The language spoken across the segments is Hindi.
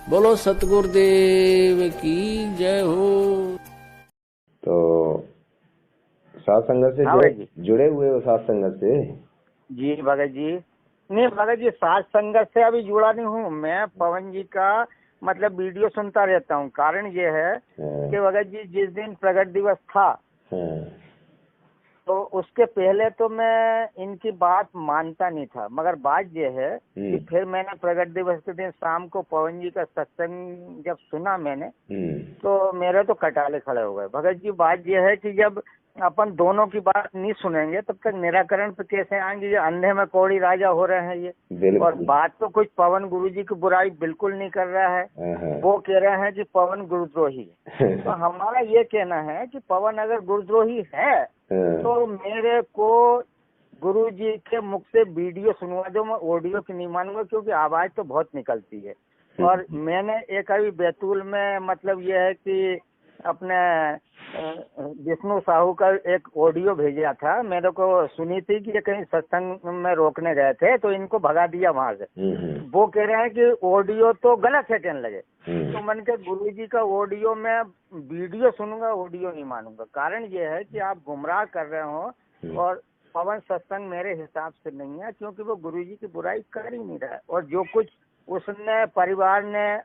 बोलो सतगुरुदेव की जय हो। तो सात संगत से हाँ भाई जी। जुड़े हुए हो? सात संगत से? जी भगत जी, नहीं भगत जी, सात संगत से अभी जुड़ा नहीं हूँ मैं। पवन जी का मतलब वीडियो सुनता रहता हूँ। कारण ये है कि भगत जी जिस दिन प्रगट दिवस था तो उसके पहले तो मैं इनकी बात मानता नहीं था, मगर बात ये है कि फिर मैंने प्रगट दिवस के दिन शाम को पवन जी का सत्संग जब सुना मैंने तो मेरे तो कटाले खड़े हो गए। भगत जी बात ये है कि जब अपन दोनों की बात नहीं सुनेंगे तब तक निराकरण पे कैसे आएंगे? ये अंधे में कौड़ी राजा हो रहे हैं ये। और बात तो कुछ पवन गुरु जी की बुराई बिल्कुल नहीं कर रहा है, वो कह रहे हैं कि पवन गुरुद्रोही है। तो हमारा ये कहना है कि पवन अगर गुरुद्रोही है तो मेरे को गुरु जी के मुख से वीडियो सुनवा दो, मैं ऑडियो की नहीं मानूंगा, क्योंकि आवाज तो बहुत निकलती है। और मैंने एक अभी बैतूल में मतलब ये है कि अपने विष्णु साहू का एक ऑडियो भेजा था, मेरे को सुनी थी कि ये कहीं सत्संग में रोकने गए थे तो इनको भगा दिया वहां से। वो कह रहे हैं कि ऑडियो तो गलत है कहने लगे। तो मैंने कहा गुरु जी का ऑडियो में वीडियो सुनूंगा, ऑडियो नहीं मानूंगा। कारण ये है कि आप गुमराह कर रहे हो और पवन सत्संग मेरे हिसाब से नहीं है, क्योंकि वो गुरु जी की बुराई कर ही नहीं रहा है। और जो कुछ उसने परिवार ने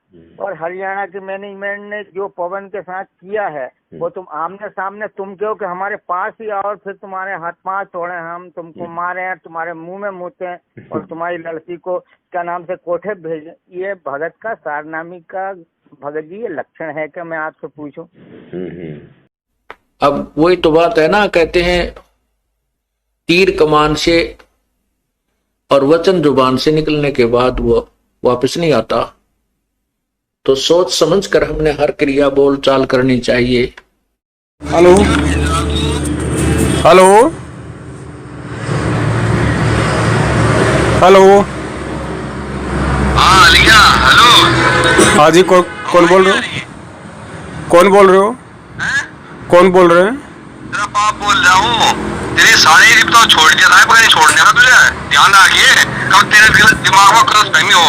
और हरियाणा के मैनेजमेंट ने जो पवन के साथ किया है वो तुम आमने सामने तुम कहो कि हमारे पास ही आओ और फिर तुम्हारे हाथ पांव तोड़े, हम तुमको मारे हैं, तुम्हारे मुंह में मुते हैं और तुम्हारी लड़की को क्या नाम से कोठे भेजे। ये भगत का सारनामी का भगत जी ये लक्षण है क्या? मैं आपसे पूछूं। अब वही तो बात है ना, कहते हैं तीर कमान से और वचन जुबान से निकलने के बाद वो वापस नहीं आता। तो सोच समझ कर हमने हर क्रिया बोल चाल करनी चाहिए। Hello hello hello. हाँ लिखा हेलो। हाँ जी, कौन बोल रहे हो? कौन बोल रहे हो? कौन बोल रहे हैं? तेरा बाप बोल रहा हूँ। तेरे सारे रिप तो छोड़ दिया था, नहीं छोड़ने का तुझे ध्यान रखिए, कब तेरे दिमाग में क्रॉस फहमी हो।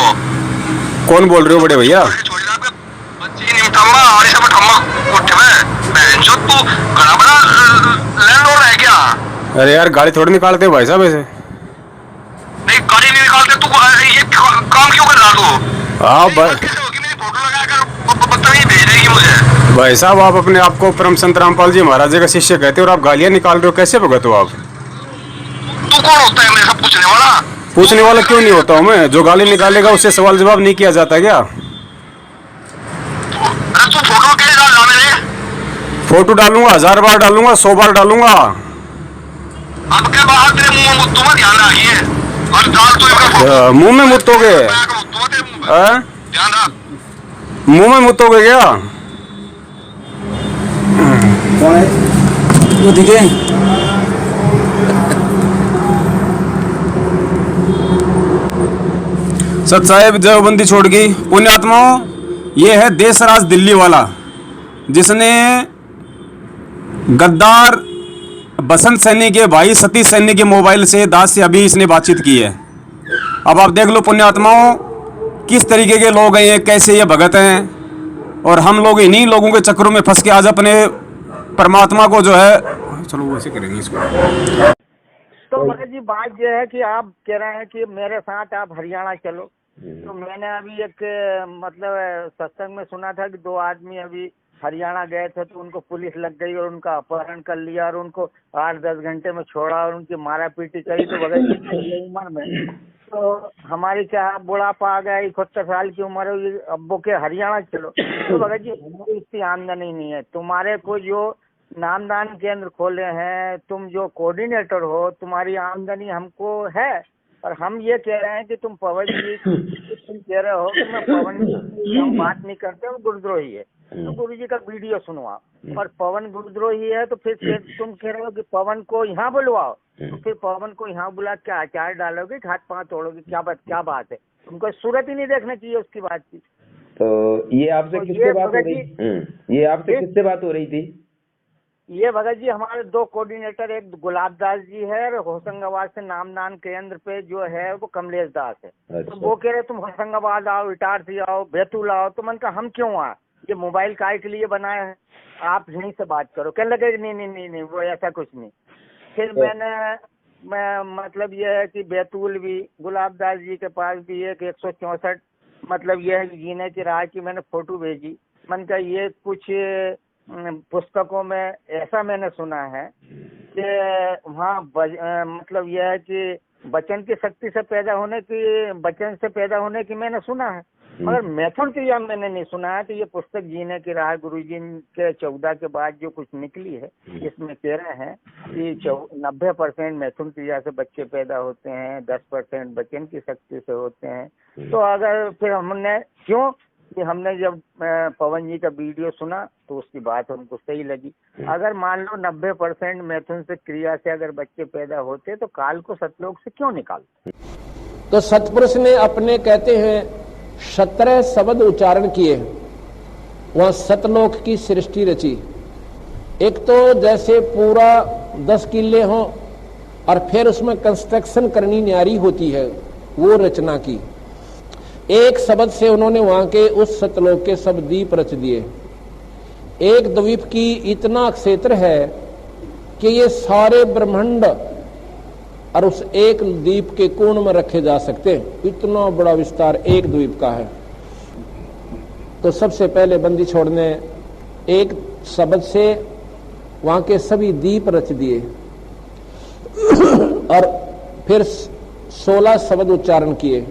कौन बोल रहे हो बड़े भैया? बच्ची नहीं थम्मा और सब थम्मा उठ में बहन जो तू घना बड़ा लैंडलॉर्ड है क्या? अरे यार, गाड़ी थोड़ी निकालते हो भाई साहब ऐसे। नहीं गाड़ी नहीं निकालते तू, ये काम क्यों कर रहा तू? हाँ कैसे होगी मेरी फोटो लगाकर बदतमीजी भेज देगी मुझे? भाई साहब, आप अपने आप को परम संत रामपाल जी महाराज जी का शिष्य कहते हो और आप गालियाँ निकाल रहे हो, कैसे भगत हो आप? तू कौन होता है मेरे से पूछने वाला? पूछने वाला क्यों नहीं होता हूँ मैं? जो गाली निकालेगा उससे सवाल जवाब नहीं किया जाता क्या? तू फोटो कैसे डाल रहा मेरे? फोटो डालूंगा, 1000 बार डालूंगा, 100 बार डालूंगा। अब के बाद तेरे मुंह में मुद्दों में ध्यान रखिए और डाल तो इसका फोटो। मुंह में मुतोगे? ध्यान रख। मुंह में मुतोगे क्या? कौन है वो? दिखे सत साहेब देवबंदी छोड़ गई। पुण्यात्माओं, ये है देशराज दिल्ली वाला, जिसने गद्दार बसंत सैनी के भाई सतीश सैनी के मोबाइल से दास से अभी इसने बातचीत की है। अब आप देख लो पुण्यात्माओं, किस तरीके के लोग हैं ये, कैसे ये भगत हैं। और हम लोग इन्हीं लोगों के चक्करों में फंस के आज अपने परमात्मा को जो है, चलो वैसे करेंगे इसको। तो भगत जी बात यह है कि आप कह रहे हैं कि मेरे साथ आप हरियाणा चलो। तो मैंने अभी एक मतलब सत्संग में सुना था कि 2 आदमी अभी हरियाणा गए थे तो उनको पुलिस लग गई और उनका अपहरण कर लिया और उनको 8-10 घंटे में छोड़ा और उनकी मारा पीटी करी। तो भगत जी ये उम्र में तो हमारी क्या बुढ़ापा आ गया, 71 साल की उम्र है, अब्बो के हरियाणा चलो। तो भगत जी हमारी इतनी आमदनी नहीं है, तुम्हारे को जो नामदान केंद्र खोले हैं, तुम जो कोऑर्डिनेटर हो, तुम्हारी आमदनी हमको है। और हम ये कह रहे हैं कि तुम पवन जी तुम कह रहे हो कि मैं पवन जी हम बात नहीं करते, वो गुरुद्रोही है। तो गुरु जी का वीडियो सुनवाओ। और पवन गुरुद्रोही है तो फिर तुम कह रहे हो कि पवन को यहाँ बुलवाओ। तो फिर पवन को यहाँ बुला के आचार डालोगे, हाथ पांव तोड़ोगे, क्या बात है? तुमको सूरत ही नहीं देखना चाहिए उसकी बात की। तो ये आपसे किससे बात हो रही? ये आपसे किससे बात हो रही थी? ये भगत जी हमारे 2 कोऑर्डिनेटर, एक गुलाब दास जी है और होशंगाबाद से नामदान केंद्र पे जो है वो कमलेश दास है। अच्छा। तो वो कह रहे तुम होशंगाबाद आओ, इटारसी आओ, बैतूल आओ। तो मैंने कहा हम क्यों आए, ये मोबाइल काय के लिए बनाया है, आप यहीं से बात करो। कहने लगे नहीं वो ऐसा कुछ नहीं। फिर मैं मतलब ये है कि बैतूल भी गुलाब दास जी के पास भी एक 164 मतलब ये है जीने की राह की मैंने फोटो भेजी। मैंने कहा ये कुछ पुस्तकों में ऐसा मैंने सुना है कि वहाँ मतलब यह है कि वचन की शक्ति से पैदा होने की, वचन से पैदा होने की मैंने सुना है, मगर मैथुन क्रिया मैंने नहीं सुना है। तो ये पुस्तक जीने की राह गुरुजी के 14 के बाद जो कुछ निकली है, इसमें कह रहे हैं कि 90% मैथुन क्रिया से बच्चे पैदा होते हैं, 10% वचन की शक्ति से होते हैं। तो अगर फिर हमने क्यों कि हमने जब पवन जी का वीडियो सुना तो उसकी बात हमको सही लगी। अगर मान लो 90% मैथुन से क्रिया से अगर बच्चे पैदा होते तो काल को सतलोक से क्यों निकालते। तो सतपुरुष ने अपने कहते हैं 17 शब्द उच्चारण किए, वहां सतलोक की सृष्टि रची। एक तो जैसे पूरा 10 किले हों और फिर उसमें कंस्ट्रक्शन करनी न्यारी होती है, वो रचना की। एक शब्द से उन्होंने वहां के उस सतलोक के सब द्वीप रच दिए। एक द्वीप की इतना क्षेत्र है कि ये सारे ब्रह्मांड और उस एक द्वीप के कोण में रखे जा सकते हैं, इतना बड़ा विस्तार एक द्वीप का है। तो सबसे पहले बंदी छोड़ने एक शब्द से वहां के सभी द्वीप रच दिए और फिर 16 शब्द उच्चारण किए।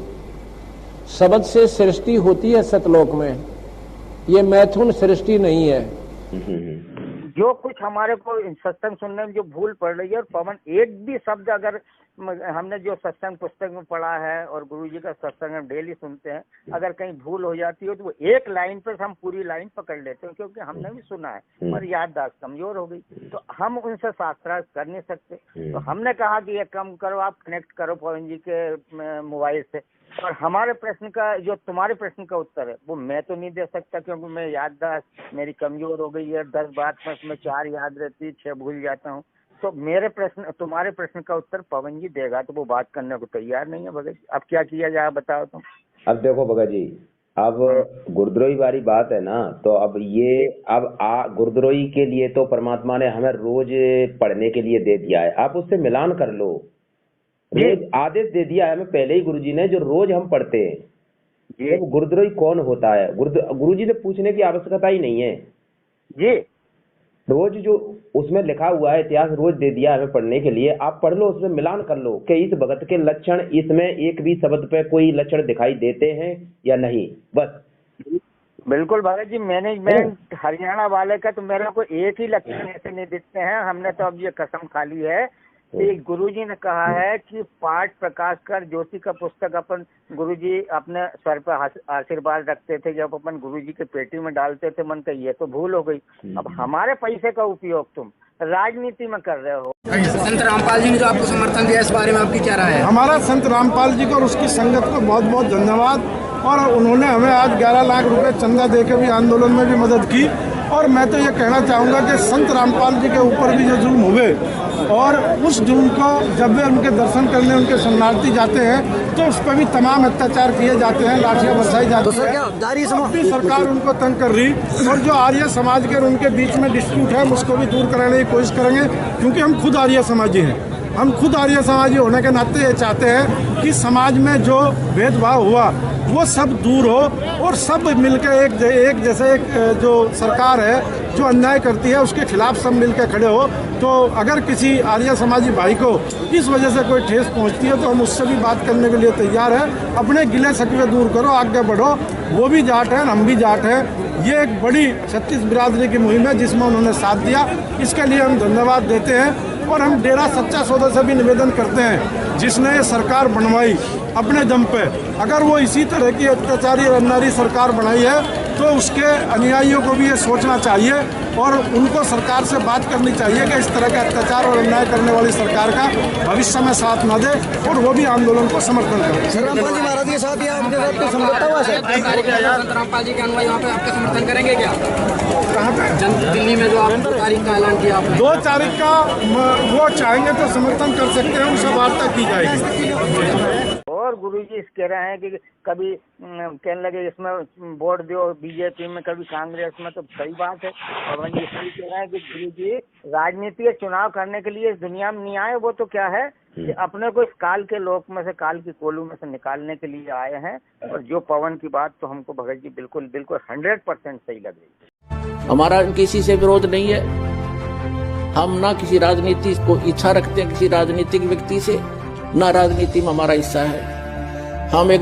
शब्द से सृष्टि होती है सतलोक में, ये मैथुन सृष्टि नहीं है। जो कुछ हमारे को सत्संग सुनने में जो भूल पड़ रही है, और पवन एक भी शब्द अगर हमने जो सत्संग पुस्तक में पढ़ा है और गुरुजी का सत्संग हम डेली सुनते हैं, अगर कहीं भूल हो जाती हो तो वो एक लाइन पर हम पूरी लाइन पकड़ लेते हैं, क्योंकि हमने भी सुना है और याददाश्त कमजोर हो गई तो हम उनसे शास्त्रार्थ कर नहीं सकते। तो हमने कहा कि ये कम करो, आप कनेक्ट करो पवन जी के मोबाइल से, और हमारे प्रश्न का जो तुम्हारे प्रश्न का उत्तर है वो मैं तो नहीं दे सकता, क्योंकि मैं याददाश्त मेरी कमजोर हो गई है। 10 बात में उसमें 4 याद रहती, 6 भूल जाता हूँ। तो मेरे प्रश्न, तुम्हारे प्रश्न का उत्तर पवन जी देगा, तो वो बात करने को तैयार नहीं है भगत जी। अब क्या किया जाए बताओ तुम। अब देखो भगत जी, अब गुरुद्रोही वाली बात है ना, तो अब ये अब गुरुद्रोही के लिए तो परमात्मा ने हमें रोज पढ़ने के लिए दे दिया है, आप उससे मिलान कर लो। रोज आदेश दे दिया है हमें पहले ही गुरुजी ने, जो रोज हम पढ़ते हैं। तो गुरुद्रोही कौन होता है, गुरुजी से पूछने की आवश्यकता ही नहीं है जी। रोज जो उसमें लिखा हुआ है इतिहास रोज दे दिया हमें पढ़ने के लिए, आप पढ़ लो, उसमें मिलान कर लो कि इस भगत के लक्षण, इसमें एक भी शब्द पे कोई लक्षण दिखाई देते हैं या नहीं। बस बिल्कुल भगत जी, मैनेजमेंट हरियाणा वाले का तो मेरे को एक ही लक्षण ऐसे नहीं दिखते हैं। हमने तो अब ये कसम खा ली है कि गुरुजी ने कहा है कि पाठ प्रकाश कर ज्योति का पुस्तक अपन गुरुजी अपने सर पर आशीर्वाद रखते थे, जब अपन गुरुजी के पेटी में डालते थे। मन का ये तो भूल हो गई। अब हमारे पैसे का उपयोग तुम राजनीति में कर रहे हो। संत रामपाल जी ने जो आपको समर्थन दिया, इस बारे में आपकी क्या राय है? हमारा संत रामपाल जी को और उसकी संगत को बहुत बहुत धन्यवाद। और उन्होंने हमें आज 11 लाख रुपए चंदा देकर भी आंदोलन में भी मदद की। और मैं तो ये कहना चाहूँगा कि संत रामपाल जी के ऊपर भी जो जुल्म हुए, और उस जुल्म को जब वे उनके दर्शन करने उनके शरणार्थी जाते हैं तो उस पर भी तमाम अत्याचार किए जाते हैं, लाठियाँ बरसाई जाती है। सरकार उनको तंग कर रही, और जो आर्य समाज के और उनके बीच में डिस्प्यूट है उसको भी दूर कराने की कोशिश करेंगे, क्योंकि हम खुद आर्य समाजी हैं। हम खुद आर्य समाजी होने के नाते ये चाहते हैं कि समाज में जो भेदभाव हुआ वो सब दूर हो, और सब मिलकर एक जैसे एक जो सरकार है जो अन्याय करती है उसके खिलाफ सब मिलकर खड़े हो। तो अगर किसी आर्य समाजी भाई को इस वजह से कोई ठेस पहुंचती है तो हम उससे भी बात करने के लिए तैयार हैं। अपने गिले शिकवे दूर करो, आगे बढ़ो। वो भी जाट हैं, हम भी जाट हैं। ये एक बड़ी 36 बिरादरी की मुहिम है जिसमें उन्होंने साथ दिया, इसके लिए हम धन्यवाद देते हैं। और हम डेरा सच्चा सौदा से भी निवेदन करते हैं, जिसने ये सरकार बनवाई अपने दम पे, अगर वो इसी तरह की अत्याचारी और अन्यायी सरकार बनाई है तो उसके अनुयायियों को भी ये सोचना चाहिए और उनको सरकार से बात करनी चाहिए कि इस तरह का अत्याचार और अन्याय करने वाली सरकार का भविष्य में साथ न दे और वो भी आंदोलन को समर्थन करें। सर रामपाल जी महाराज के साथ या आपके साथ कोई समझौता हुआ सर? संत रामपाल जी के अनुयायी यहाँ पे आपका समर्थन करेंगे क्या? कहाँ पे? दिल्ली में जो आप 2 तारीख का ऐलान किया आपने। 2 तारीख का वो चाहेंगे तो समर्थन कर सकते हैं, उनसे वार्ता की जाएगी। और गुरुजी कह रहे हैं कि कभी कहने लगे इसमें वोट दो बीजेपी में, कभी कांग्रेस में, तो सही बात है। पवन जी सही कह रहे हैं कि गुरुजी राजनीति के चुनाव करने के लिए इस दुनिया में नहीं आए, वो तो क्या है कि अपने को इस काल के लोक में से, काल की कोलू में से निकालने के लिए आए हैं। और जो पवन की बात तो हमको भगत जी बिल्कुल 100% सही लग रही है। हमारा किसी से विरोध नहीं है, हम ना किसी राजनीति को इच्छा रखते हैं किसी राजनीतिक व्यक्ति से, ना राजनीति में हमारा हिस्सा है। हम एक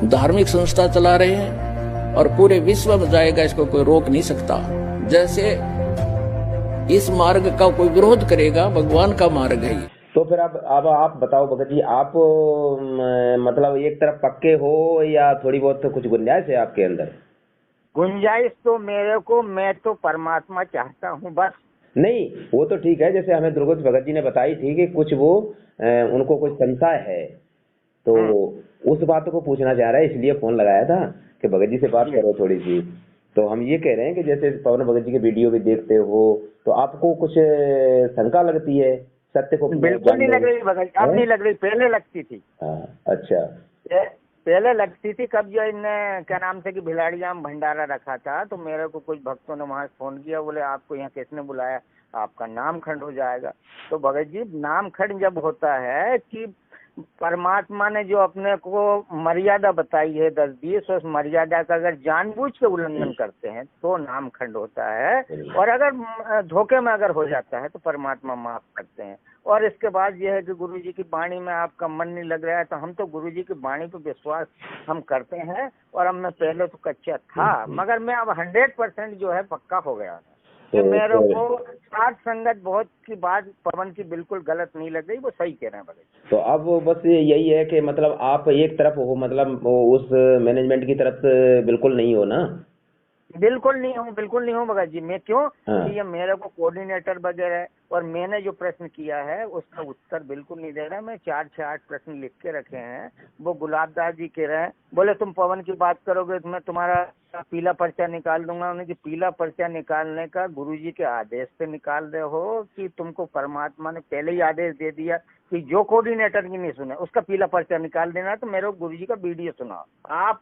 धार्मिक संस्था चला रहे हैं और पूरे विश्व में जाएगा, इसको कोई रोक नहीं सकता। जैसे इस मार्ग का कोई विरोध करेगा, भगवान का मार्ग है। तो फिर अब आप बताओ भगत जी, आप मतलब एक तरफ पक्के हो या थोड़ी बहुत तो कुछ गुंजाइश है आपके अंदर? गुंजाइश तो मेरे को, मैं तो परमात्मा चाहता हूँ बस। नहीं वो तो ठीक है, जैसे हमें दुर्गोत भगत जी ने बताई थी कि कुछ वो उनको कुछ संशय है, तो उस बात को पूछना चाह रहा है, इसलिए फोन लगाया था कि भगत जी से बात करो थोड़ी सी। तो हम ये कह रहे हैं कि जैसे पवन भगत जी के वीडियो भी देखते हो तो आपको कुछ शंका लगती है सत्य को? बिल्कुल नहीं लग रही भगत, अब नहीं लग रही, पहले लगती थी। अच्छा, पहले लगती थी। कब जो इनने क्या नाम से कि भिलाड़िया में भंडारा रखा था, तो मेरे को कुछ भक्तों ने वहां फोन किया, बोले आपको यहाँ किसने बुलाया, आपका नाम खंड हो जाएगा। तो भगत जी नाम खंड जब होता है कि परमात्मा ने जो अपने को मर्यादा बताई है 10-20, उस मर्यादा का अगर जानबूझ के उल्लंघन करते हैं तो नाम खंड होता है, और अगर धोखे में अगर हो जाता है तो परमात्मा माफ करते हैं। और इसके बाद यह है कि गुरुजी की वाणी में आपका मन नहीं लग रहा है, तो हम तो गुरुजी की वाणी पे विश्वास हम करते हैं। और अब मैं पहले तो कच्चा था, मगर मैं अब 100% जो है पक्का हो गया कि मेरे को साथ संगत बहुत की बात पवन की बिल्कुल गलत नहीं लग रही, वो सही कह रहे हैं भगत। तो अब बस यही है कि मतलब आप एक तरफ हो, मतलब उस मैनेजमेंट की तरफ बिल्कुल नहीं हो ना? बिल्कुल नहीं हूँ, बिल्कुल नहीं हूँ भगत जी। मैं क्यों? ये मेरे को कोऑर्डिनेटर वगैरह, और मैंने जो प्रश्न किया है उसका उत्तर बिल्कुल नहीं दे रहा। मैं 4 से 8 प्रश्न लिख के रखे हैं। वो गुलाबदास जी कह रहे हैं, बोले तुम पवन की बात करोगे तो मैं तुम्हारा पीला पर्चा निकाल दूंगा। उन्हें कि पीला पर्चा निकालने का गुरुजी के आदेश पे निकाल दे हो कि तुमको परमात्मा ने पहले ही आदेश दे दिया कि जो कोऑर्डिनेटर की नहीं सुने उसका पीला पर्चा निकाल देना, तो मेरे को गुरुजी का वीडियो सुनाओ। आप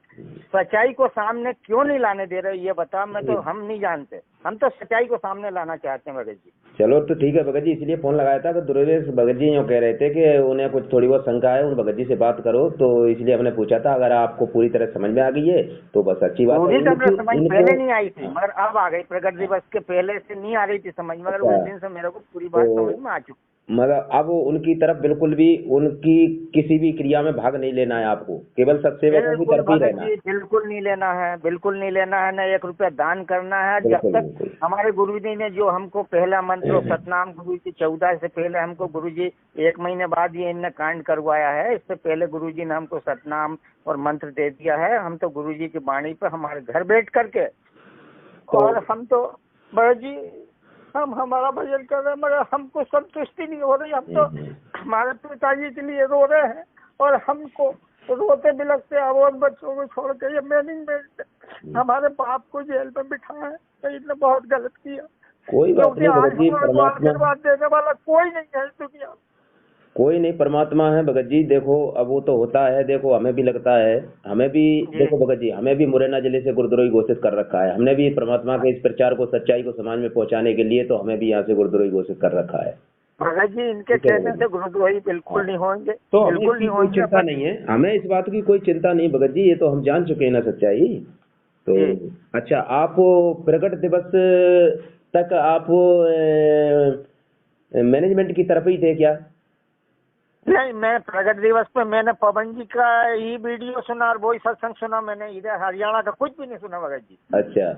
सच्चाई को सामने क्यों नहीं लाने दे रहे ये बताओ। मैं तो हम नहीं जानते, हम तो सच्चाई को सामने लाना चाहते हैं भगत जी। चलो तो ठीक है भगत जी, इसलिए फोन लगाया था कि दुर्वेश भगत जी यूँ कह रहे थे कि उन्हें कुछ थोड़ी बहुत शंका है, उन भगत जी से बात करो, तो इसलिए हमने पूछा था। अगर आपको पूरी तरह समझ में आ गई है तो बस अच्छी बात है। समझ पहले नहीं आई थी मगर अब आ गई, प्रगट दिवस के पहले से नहीं आ रही थी समझ, मगर उस दिन से मेरे को पूरी बात समझ में आ चुकी। मगर अब उनकी तरफ बिल्कुल भी उनकी किसी भी क्रिया में भाग नहीं लेना है आपको, केवल सत्सेवकों की तरफ ही रहना है। बिल्कुल नहीं लेना है, बिल्कुल नहीं लेना है, न 1 रुपया दान करना है। जब तक हमारे गुरुजी ने जो हमको पहला मंत्र सतनाम गुरुजी 14 से पहले हमको गुरुजी 1 महीने बाद ये इनने कांड करवाया है, इससे पहले गुरुजी ने हमको सतनाम और मंत्र दे दिया है। हम तो गुरुजी की वाणी पे हमारे घर बैठ करके और हम तो बड़े जी हम हमारा भजन कर रहे हैं, मगर हमको संतुष्टि नहीं हो रही। हम तो हमारे पिताजी के लिए रो रहे हैं और हमको रोते बिलखते आवाज बच्चों को छोड़ के ये मैनेजमेंट हमारे बाप को जेल में बिठाया है, तो इनने बहुत गलत किया। कोई बात नहीं भगत जी, परमात्मा देने वाला कोई नहीं है इस दुनिया, कोई नहीं, परमात्मा है भगत जी। देखो अब वो तो होता है, देखो हमें भी लगता है, हमें भी देखो भगत जी, हमें भी मुरैना जिले से गुरुद्रोही घोषित कर रखा है। हमने भी परमात्मा के इस प्रचार को, सच्चाई को समाज में पहुंचाने के लिए तो हमें भी यहाँ से गुरुद्रोही घोषित कर रखा है। भगत जी इनके कहने से गुरुद्रोही बिल्कुल नहीं होंगे, तो बिल्कुल नहीं होंगे, चिंता नहीं है, हमें इस बात की कोई चिंता नहीं भगत जी, ये तो हम जान चुके हैं ना सच्चाई। तो अच्छा, आप प्रकट दिवस तक आप मैनेजमेंट की तरफ ही थे क्या? नहीं, मैं प्रगट दिवस पे मैंने पवन जी का ही वीडियो सुना और वही सत्संग सुना। मैंने इधर हरियाणा का कुछ भी नहीं सुना भगत जी। अच्छा,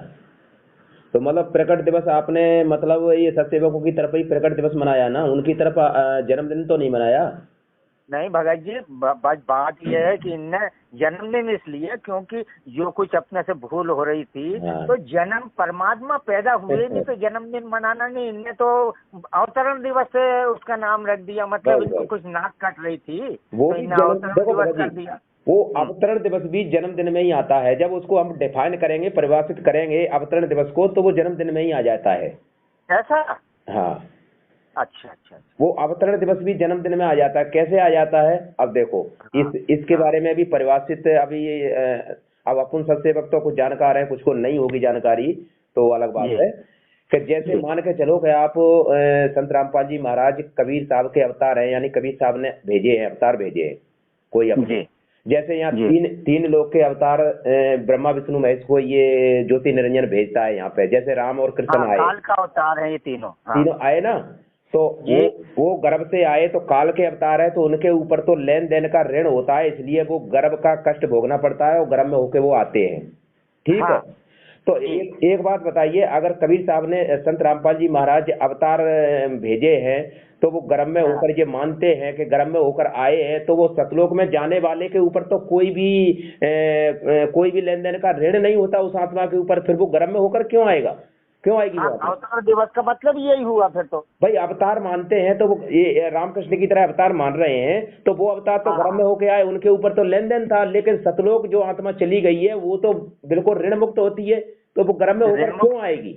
तो मतलब प्रकट दिवस आपने मतलब ये सत्सेवकों की तरफ ही प्रकट दिवस मनाया ना, उनकी तरफ जन्मदिन तो नहीं मनाया? नहीं भगत जी, बात यह है कि इनने जन्मदिन इसलिए क्योंकि जो कुछ अपने से भूल हो रही थी, तो जन्म परमात्मा पैदा हुए नहीं तो जन्मदिन मनाना नहीं, इनने तो अवतरण दिवस से उसका नाम रख दिया। मतलब इनको कुछ नाक कट रही थी वो तो इन्हें अवतरण दिवस कर दिया। वो अवतरण दिवस भी जन्मदिन में ही आता है। जब उसको हम डिफाइन करेंगे, परिभाषित करेंगे अवतरण दिवस को, तो वो जन्मदिन में ही आ जाता है। ऐसा? हाँ, अच्छा। वो अवतरण दिवस भी जन्मदिन में आ जाता है। कैसे आ जाता है? अब देखो, इसके बारे में भी परिभाषित अभी अब अपन सत्सेवक तो कुछ जानकार है, कुछ को नहीं होगी जानकारी, तो अलग बात है। कि जैसे मान के चलो कि आप संत रामपाल जी महाराज कबीर साहब के अवतार हैं, यानी कबीर साहब ने भेजे हैं, अवतार भेजे हैं कोई अपने। जैसे यहाँ तीन लोग के अवतार ब्रह्मा विष्णु महेश को ये ज्योति निरंजन भेजता है यहाँ पे। जैसे राम और कृष्ण आए, काल का अवतार है ये तीनों आए ना, तो वो गर्भ से आए तो काल के अवतार है, तो उनके ऊपर तो लेन देन का ऋण होता है, इसलिए वो गर्भ का कष्ट भोगना पड़ता है और गर्भ में होके वो आते हैं। ठीक है। तो एक बात बताइए, अगर कबीर साहब ने संत रामपाल जी महाराज अवतार भेजे हैं तो वो गर्भ में होकर ये मानते हैं कि गर्भ में होकर आए हैं, तो वो सतलोक में जाने वाले के ऊपर तो कोई भी लेन देन का ऋण नहीं होता उस आत्मा के ऊपर। फिर वो गर्भ में होकर क्यों आएगा, क्यों आएगी वो? अवतार दिवस का मतलब यही हुआ फिर तो। भाई अवतार मानते हैं तो वो ये रामकृष्ण की तरह अवतार मान रहे हैं, तो वो अवतार तो गर्भ में होके आए, उनके ऊपर तो लेन देन था। लेकिन सतलोक जो आत्मा चली गई है वो तो बिल्कुल ऋण मुक्त होती है, तो वो गर्भ में होकर क्यों आएगी?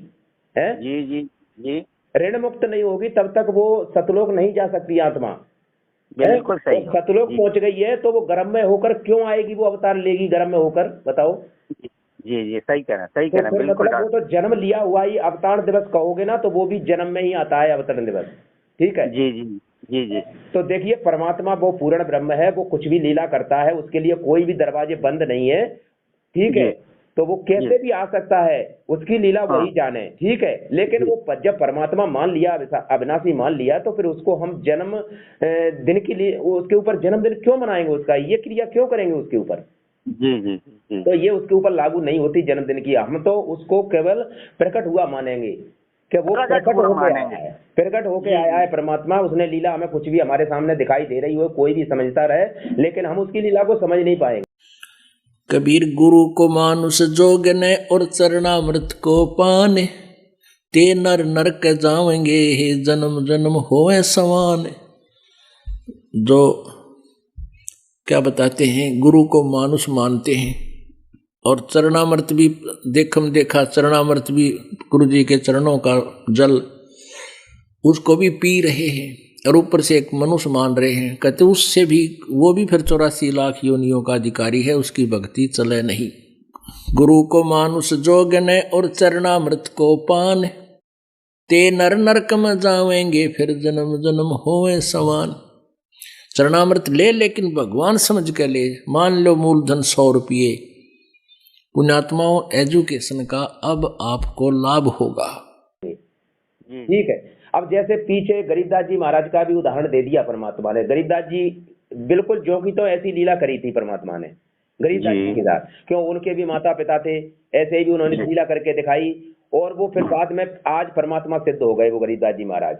है जी। ऋण मुक्त नहीं होगी तब तक वो सतलोक नहीं जा सकती आत्मा। बिल्कुल सही। सतलोक पहुंच गई है तो वो गर्भ में होकर क्यों आएगी, वो अवतार लेगी गर्भ में होकर? बताओ। जी सही कह रहे हैं, तो बिल्कुल। मतलब वो तो जन्म लिया हुआ ही अवतार दिवस कहोगे ना, तो वो भी जन्म में ही आता है अवतरण दिवस। ठीक है। जी। तो देखिए, परमात्मा वो पूर्ण ब्रह्म है, वो कुछ भी लीला करता है, उसके लिए कोई भी दरवाजे बंद नहीं है। ठीक है। तो वो कैसे भी आ सकता है, उसकी लीला वही जाने। ठीक है। लेकिन वो जब परमात्मा मान लिया, अविनाशी मान लिया, तो फिर उसको हम जन्म दिन के लिए उसके ऊपर जन्मदिन क्यों मनाएंगे, उसका ये क्रिया क्यों करेंगे उसके ऊपर? जी। तो ये उसके ऊपर लागू नहीं होती जन्मदिन की। हम तो उसको केवल प्रकट हुआ मानेंगे कि वो प्रकट होके आया है परमात्मा। उसने लीला हमें कुछ भी हमारे सामने दिखाई दे रही हो, कोई भी समझता रहे, लेकिन हम उसकी लीला को समझ नहीं पाएंगे। कबीर गुरु को मानुष जोगने और चरणामृत को पाने, ते नर नरक जावेंगे हे जन्म जन्म होए समान। जो क्या बताते हैं, गुरु को मानुष मानते हैं और चरणामृत भी देखा चरणामृत भी गुरु जी के चरणों का जल उसको भी पी रहे हैं, और ऊपर से एक मनुष्य मान रहे हैं। कहते उससे भी वो भी फिर 84 लाख योनियों का अधिकारी है, उसकी भक्ति चले नहीं। गुरु को मानुष जोगने और चरणामृत को पान, ते नर नरक में जावेंगे फिर जन्म जन्म होए समान। चरणामृत ले, लेकिन भगवान समझ के ले। मान लो मूलधन 100 रुपये। पुण्यात्माओं, एजुकेशन का अब आपको लाभ होगा। ठीक है। अब जैसे पीछे गरीबदास जी महाराज का भी उदाहरण दे दिया परमात्मा ने। गरीबदास जी बिल्कुल जो की तो ऐसी लीला करी थी परमात्मा ने गरीबदास जी के साथ, क्यों? उनके भी माता पिता थे, ऐसे ही भी उन्होंने लीला करके दिखाई, और वो फिर बाद में आज परमात्मा सिद्ध हो गए। वो गरीबदास जी महाराज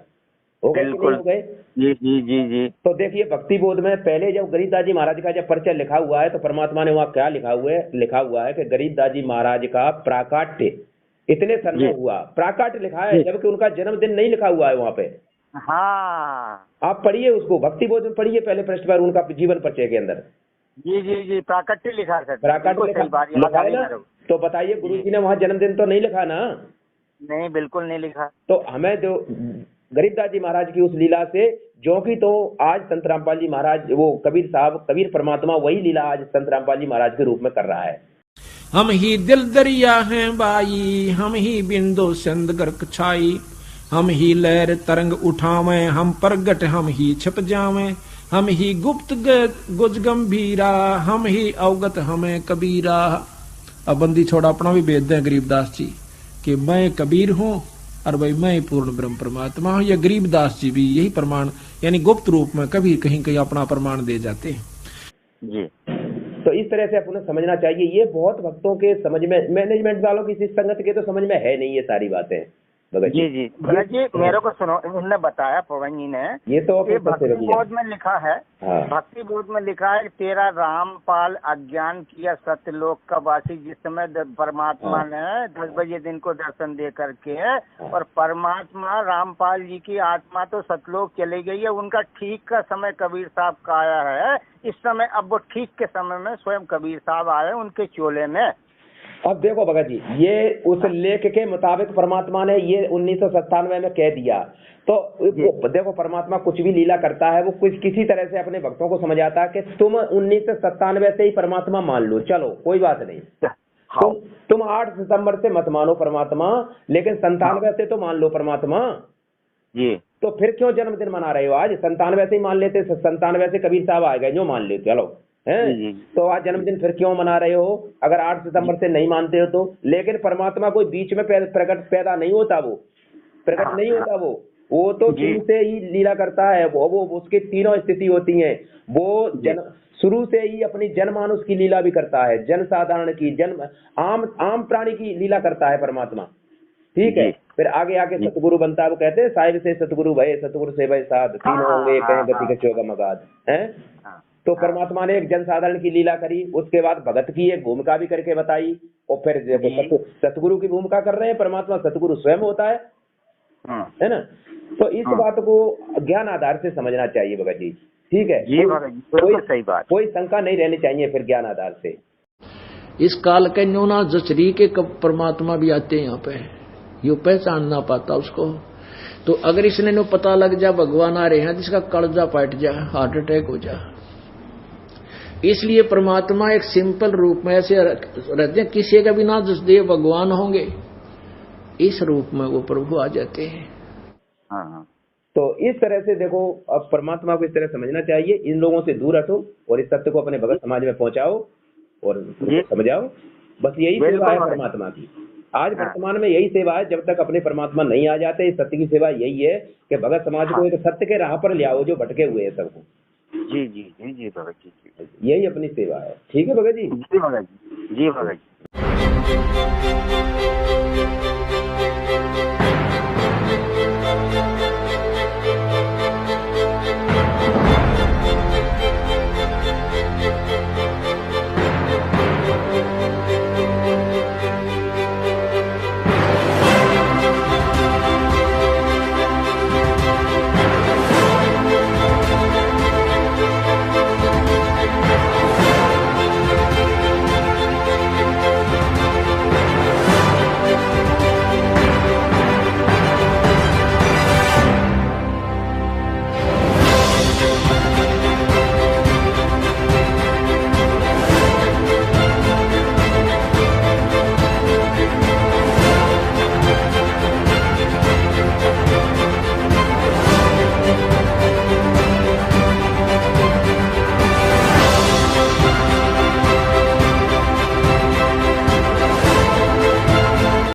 हो गए, हो गए। जी। तो देखिए, भक्ति बोध में पहले जब गरीबदास जी महाराज का जब परिचय लिखा हुआ है, तो परमात्मा ने वहाँ क्या लिखा हुआ है कि गरीबदास जी महाराज का प्राकाट्य इतने सन में हुआ। प्राकाट्य लिखा है, जबकि उनका जन्मदिन नहीं लिखा हुआ है वहाँ पे। हाँ, आप पढ़िए उसको, भक्ति बोध में पढ़िए पहले पृष्ठ पर, उनका जीवन परिचय के अंदर। जी प्राकट्य लिखा है। प्राकट्य लिखा है ना? तो बताइए, गुरु जी ने वहाँ जन्मदिन तो नहीं लिखा ना? नहीं, बिल्कुल नहीं लिखा। तो हमें जो गरीबदास जी महाराज की उस लीला से जो कि तो आज संत रामपाल जी महाराज, वो कबीर साहब, कबीर परमात्मा वही लीला आज संत रामपाल जी महाराज के रूप में कर रहा है। हम ही दिल दरिया हैं बाई, हम ही बिंदु सिंध गर्क छाई, हम ही लहर तरंग उठावे, हम प्रगट हम ही छिप जावे, हम ही गुप्त गुज गंभीरा, हम ही अवगत हमें कबीरा। अब बंदी छोड़ा अपना भी भेद दें गरीबदास जी कि मैं कबीर हूँ और भाई मैं पूर्ण ब्रह्म परमात्मा हूँ। या गरीबदास जी भी यही प्रमाण, यानी गुप्त रूप में कभी कहीं कहीं अपना प्रमाण दे जाते हैं जी। तो इस तरह से अपन समझना चाहिए। ये बहुत भक्तों के समझ में, मैनेजमेंट वालों की इस संगत के तो समझ में है नहीं ये सारी बातें। भगत जी जी भगत जी मेरे को सुनो, उन्होंने बताया पवन जी ने, ये तो भक्ति बोध में लिखा है, हाँ। भक्ति बोध में लिखा है, तेरा रामपाल अज्ञान किया सत्यलोक का वासी, जिस समय परमात्मा ने 10 बजे दिन को दर्शन दे करके, और परमात्मा रामपाल जी की आत्मा तो सतलोक चली गई है, उनका ठीक का समय कबीर साहब का आया है इस समय। अब वो ठीक के समय में स्वयं कबीर साहब आए उनके चोले में। अब देखो भगत जी, ये उस लेख के मुताबिक परमात्मा ने ये 1997 में कह दिया, तो देखो परमात्मा कुछ भी लीला करता है वो कुछ किसी तरह से अपने भक्तों को समझाता है कि तुम 1997 से ही परमात्मा मान लो, चलो कोई बात नहीं, तुम 8 सितंबर से मत मानो परमात्मा, लेकिन 97 से तो मान लो परमात्मा जी। तो फिर क्यों जन्मदिन मना रहे हो आज? 97 से ही मान लेते, 97 से कबीर साहब आ गए जो मान लेते, चलो हैं, तो आज जन्मदिन फिर क्यों मना रहे हो अगर 8 सितंबर से नहीं मानते हो तो? लेकिन परमात्मा कोई बीच में प्रकट पैदा नहीं होता, वो प्रकट नहीं होता, वो तो शुरू से ही लीला करता है, वो उसकी तीनों स्थिति होती हैं, वो शुरू से ही अपनी जनमानुष की लीला भी करता है, जन साधारण की, आम प्राणी की लीला करता है परमात्मा, ठीक है। फिर आगे आके सतगुरु बनता है, वो कहते हैं साहिब से सतगुरु भय, सतगुरु से भय साध, तीनों होंगे कहीं गति का चौका मगाध है। तो परमात्मा ने एक जनसाधारण की लीला करी, उसके बाद भगत की एक भूमिका भी करके बताई, और फिर देखो सतगुरु की भूमिका कर रहे हैं परमात्मा, सतगुरु स्वयं होता है ना। तो इस बात को ज्ञान आधार से समझना चाहिए भगत जी, ठीक है। सही बात, कोई शंका नहीं रहनी चाहिए फिर ज्ञान आधार से। इस काल के न्योना जचरी के कब परमात्मा भी आते हैं यहाँ पे, यो पहचान ना पाता उसको। तो अगर इसने नो पता लग जा भगवान आ रहे हैं, जिसका कलजा पट जा, हार्ट अटैक हो जा। इसलिए परमात्मा एक सिंपल रूप में ऐसे रहते हैं, किसी का भी ना देव भगवान होंगे, इस रूप में वो प्रभु आ जाते हैं। हाँ। तो इस तरह से देखो, अब परमात्मा को इस तरह समझना चाहिए, इन लोगों से दूर हटो और इस सत्य को अपने भगत समाज में पहुंचाओ और समझाओ, बस यही सेवा है परमात्मा की। आज वर्तमान में यही सेवा है, जब तक अपने परमात्मा नहीं आ जाते, इस सत्य की सेवा यही है कि भगत समाज को एक सत्य के राह पर ले आओ जो भटके हुए हैं सबको। जी जी जी जी भगत जी, यही अपनी सेवा है, ठीक है भगत जी। जी भगत जी, जी भगत जी।